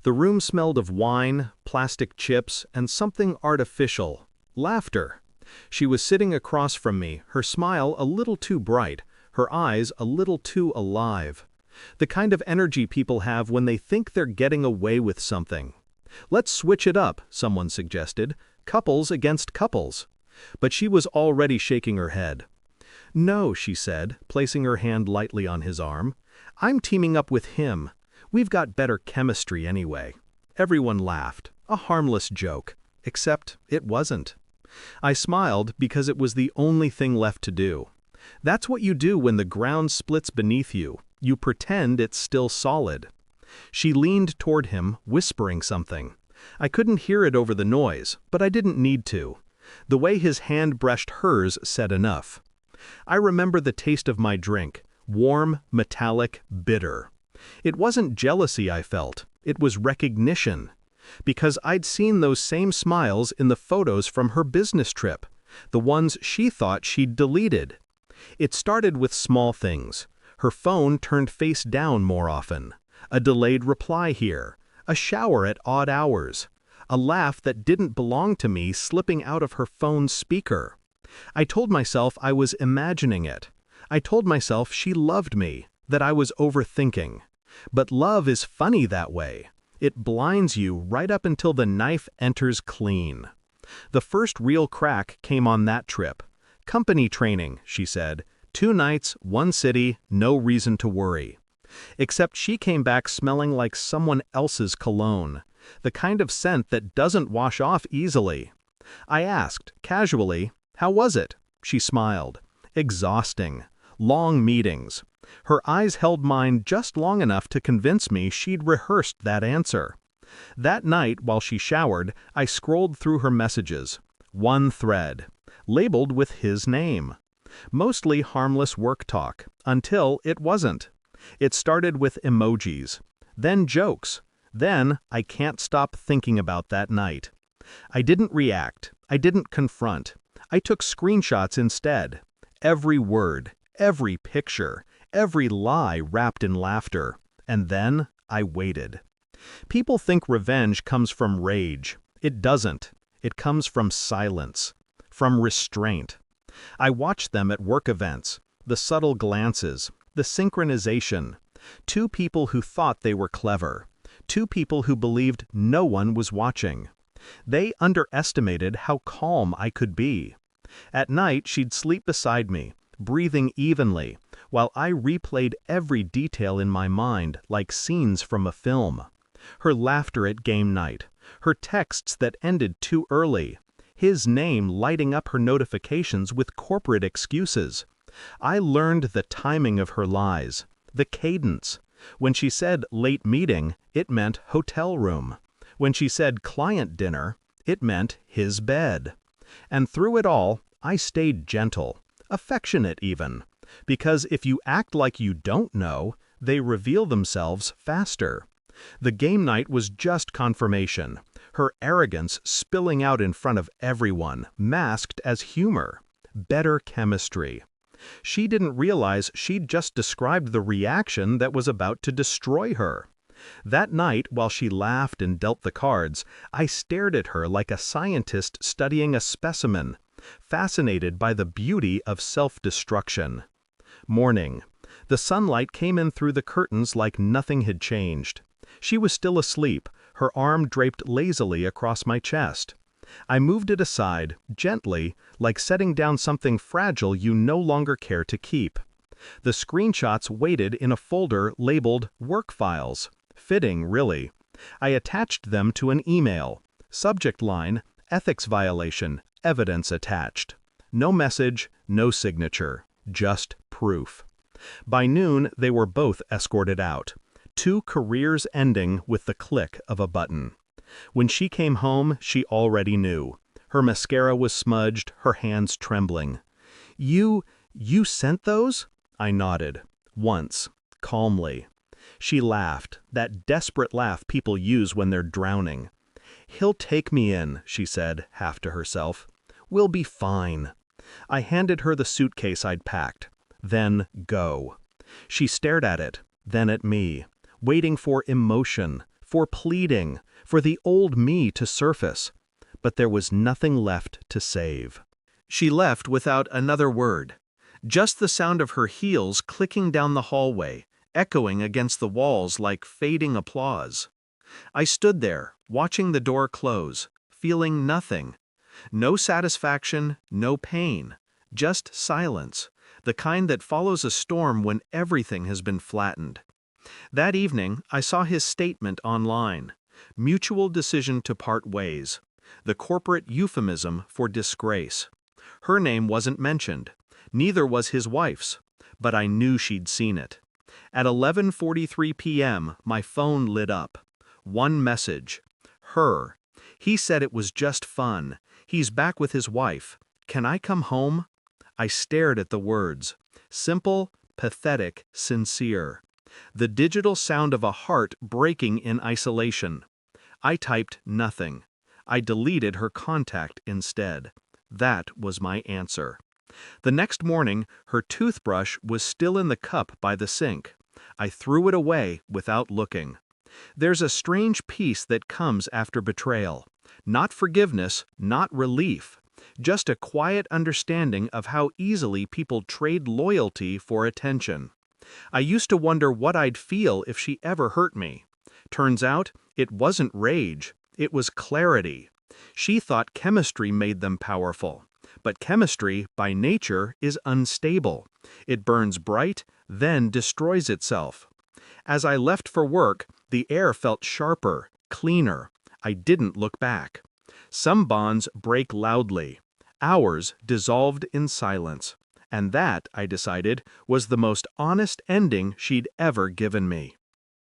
The room smelled of wine, plastic chips, and something artificial. Laughter. She was sitting across from me, her smile a little too bright, her eyes a little too alive. The kind of energy people have when they think they're getting away with something. "Let's switch it up," someone suggested. "Couples against couples." But she was already shaking her head. "No," she said, placing her hand lightly on his arm. "I'm teaming up with him. We've got better chemistry anyway." Everyone laughed. A harmless joke. Except it wasn't. I smiled because it was the only thing left to do. That's what you do when the ground splits beneath you. You pretend it's still solid. She leaned toward him, whispering something. I couldn't hear it over the noise, but I didn't need to. The way his hand brushed hers said enough. I remember the taste of my drink, warm, metallic, bitter. It wasn't jealousy I felt, it was recognition. Because I'd seen those same smiles in the photos from her business trip, the ones she thought she'd deleted. It started with small things. Her phone turned face down more often. A delayed reply here. A shower at odd hours. A laugh that didn't belong to me slipping out of her phone's speaker. I told myself I was imagining it. I told myself she loved me, that I was overthinking. But love is funny that way. It blinds you right up until the knife enters clean. The first real crack came on that trip. "Company training," she said. 2 nights, 1 city, no reason to worry. Except she came back smelling like someone else's cologne. The kind of scent that doesn't wash off easily. I asked, casually, "How was it?" She smiled. "Exhausting. Long meetings." Her eyes held mine just long enough to convince me she'd rehearsed that answer. That night, while she showered, I scrolled through her messages. One thread. Labeled with his name. Mostly harmless work talk, until it wasn't. It started with emojis. Then jokes. Then, "I can't stop thinking about that night." I didn't react. I didn't confront. I took screenshots instead. Every word, every picture, every lie wrapped in laughter. And then, I waited. People think revenge comes from rage. It doesn't. It comes from silence. From restraint. I watched them at work events. The subtle glances. The synchronization. 2 people who thought they were clever. 2 people who believed no one was watching. They underestimated how calm I could be. At night, she'd sleep beside me, breathing evenly, while I replayed every detail in my mind like scenes from a film. Her laughter at game night, her texts that ended too early, his name lighting up her notifications with corporate excuses. I learned the timing of her lies, the cadence. When she said late meeting, it meant hotel room. When she said client dinner, it meant his bed. And through it all, I stayed gentle, affectionate even. Because if you act like you don't know, they reveal themselves faster. The game night was just confirmation, her arrogance spilling out in front of everyone, masked as humor. Better chemistry. She didn't realize she'd just described the reaction that was about to destroy her. That night, while she laughed and dealt the cards, I stared at her like a scientist studying a specimen, fascinated by the beauty of self-destruction. Morning. The sunlight came in through the curtains like nothing had changed. She was still asleep, her arm draped lazily across my chest. I moved it aside, gently, like setting down something fragile you no longer care to keep. The screenshots waited in a folder labeled Work Files. Fitting, really. I attached them to an email. Subject line, ethics violation, evidence attached. No message, no signature, just proof. By noon, they were both escorted out. 2 careers ending with the click of a button. When she came home, she already knew. Her mascara was smudged, her hands trembling. You sent those?" I nodded. Once. Calmly. She laughed, that desperate laugh people use when they're drowning. "He'll take me in," she said, half to herself. "We'll be fine." I handed her the suitcase I'd packed. Then, go. She stared at it, then at me, waiting for emotion, for pleading, for the old me to surface. But there was nothing left to save. She left without another word. Just the sound of her heels clicking down the hallway, echoing against the walls like fading applause. I stood there, watching the door close, feeling nothing. No satisfaction, no pain. Just silence, the kind that follows a storm when everything has been flattened. That evening, I saw his statement online. Mutual decision to part ways. The corporate euphemism for disgrace. Her name wasn't mentioned. Neither was his wife's. But I knew she'd seen it. At 11:43 p.m., my phone lit up. One message. Her. He said it was just fun. He's back with his wife. Can I come home? I stared at the words. Simple, pathetic, sincere. The digital sound of a heart breaking in isolation. I typed nothing. I deleted her contact instead. That was my answer. The next morning, her toothbrush was still in the cup by the sink. I threw it away without looking. There's a strange peace that comes after betrayal. Not forgiveness, not relief. Just a quiet understanding of how easily people trade loyalty for attention. I used to wonder what I'd feel if she ever hurt me. Turns out, it wasn't rage. It was clarity. She thought chemistry made them powerful. But chemistry, by nature, is unstable. It burns bright, then destroys itself. As I left for work, the air felt sharper, cleaner. I didn't look back. Some bonds break loudly. Ours dissolved in silence. And that, I decided, was the most honest ending she'd ever given me.